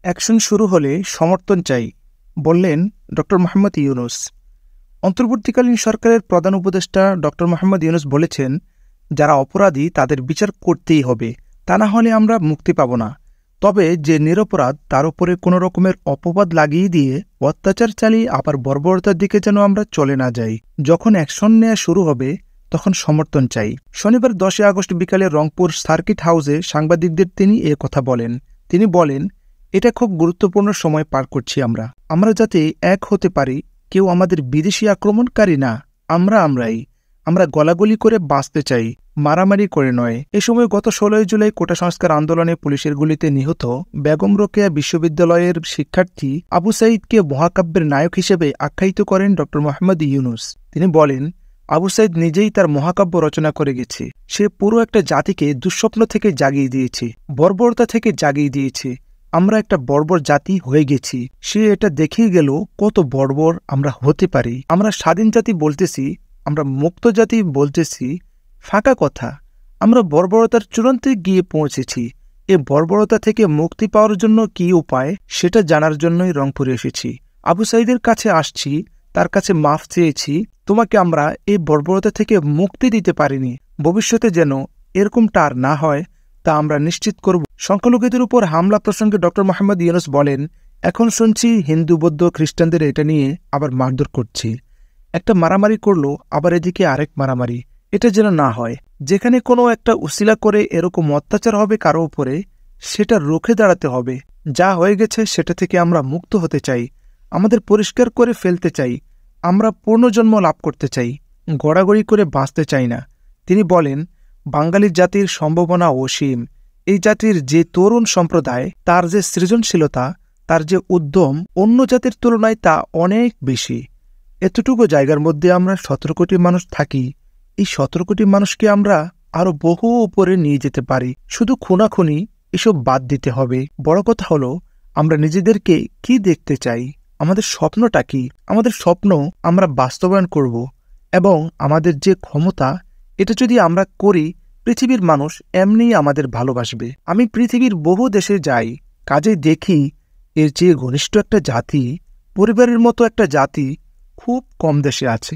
Action শুরু হলে সমর্থন চাই, বললেন ডক্টর মোহাম্মদ ইউনূস। অন্তর্বর্তীকালীন সরকারের প্রধান উপদেষ্টা ডক্টর মোহাম্মদ ইউনূস বলেছেন, যারা অপরাধী তাদের বিচার করতেই হবে, তা না হলে আমরা মুক্তি পাব না। তবে যে নিরপরাধ তার উপরে কোনো রকমের অপবাদ লাগিয়ে দিয়ে অত্যাচার চালিয়ে আবার বর্বরতার দিকে যেন আমরা চলে না যাই। যখন অ্যাকশন নেওয়া শুরু হবে তখন সমর্থন চাই। শনিবার 10 আগস্ট বিকালে রংপুর সার্কিট হাউসে সাংবাদিকদের তিনি কথা বলেন। তিনি বলেন, এটা খুব গুরুত্বপূর্ণ সময় পার করছি আমরা যাতে এক হতে পারি। কেউ আমাদের বিদেশি আক্রমণকারী না, আমরা গলাগলি করে বাঁচতে চাই, মারামারি করে নয়। এ সময় গত 16 জুলাই কোটা সংস্কার আন্দোলনে পুলিশের গুলিতে নিহত বেগম রোকেয়া বিশ্ববিদ্যালয়ের শিক্ষার্থী আবু সাঈদকে মহাকাব্যের নায়ক হিসেবে আখ্যায়িত করেন ড মোহাম্মদ ইউনূস। তিনি বলেন, আবু সাঈদ নিজেই তার মহাকাব্য রচনা করে গেছে। সে পুরো একটা জাতিকে দুঃস্বপ্ন থেকে জাগিয়ে দিয়েছে, বর্বরতা থেকে জাগিয়ে দিয়েছে। আমরা একটা বর্বর জাতি হয়ে গেছি। সে এটা দেখিয়ে গেল কত বর্বর আমরা হতে পারি। আমরা স্বাধীন জাতি বলতেছি, আমরা মুক্ত জাতি বলতেছি, ফাঁকা কথা। আমরা বর্বরতার চূড়ান্তে গিয়ে পৌঁছেছি। এ বর্বরতা থেকে মুক্তি পাওয়ার জন্য কী উপায় সেটা জানার জন্যই রংপুরে এসেছি। আবু সাঈদের কাছে আসছি, তার কাছে মাফ চেয়েছি। তোমাকে আমরা এই বর্বরতা থেকে মুক্তি দিতে পারিনি। ভবিষ্যতে যেন এরকমটা আর না হয় তা আমরা নিশ্চিত করব। সংখ্যালঘুদের উপর হামলা প্রসঙ্গে ড মোহাম্মদ ইউনূস বলেন, এখন শুনছি হিন্দু বৌদ্ধ খ্রিস্টানদের এটা নিয়ে আবার মারধর করছে। একটা মারামারি করলো, আবার এদিকে আরেক মারামারি। এটা যেন না হয়। যেখানে কোনো একটা উসিলা করে এরকম অত্যাচার হবে কারো উপরে, সেটা রুখে দাঁড়াতে হবে। যা হয়ে গেছে সেটা থেকে আমরা মুক্ত হতে চাই, আমাদের পরিষ্কার করে ফেলতে চাই। আমরা পুনর্জন্ম লাভ করতে চাই, গড়াগড়ি করে বাঁচতে চাই না। তিনি বলেন, বাঙালি জাতির সম্ভাবনা অসীম। এই জাতির যে তরুণ সম্প্রদায়, তার যে সৃজনশীলতা, তার যে উদ্যম অন্য জাতির তুলনায় তা অনেক বেশি। এতটুকু জায়গার মধ্যে আমরা 17 কোটি মানুষ থাকি। এই 17 কোটি মানুষকে আমরা আরো বহু উপরে নিয়ে যেতে পারি। শুধু খুনাখুনি এসব বাদ দিতে হবে। বড় কথা হলো, আমরা নিজেদেরকে কি দেখতে চাই, আমাদের স্বপ্নটা কি। আমাদের স্বপ্ন আমরা বাস্তবায়ন করব, এবং আমাদের যে ক্ষমতা, এটা যদি আমরা করি, পৃথিবীর মানুষ এমনিই আমাদের ভালোবাসবে। আমি পৃথিবীর বহু দেশে যাই, কাজে দেখি এর চেয়ে ঘনিষ্ঠ একটা জাতি, পরিবারের মতো একটা জাতি খুব কম দেশে আছে।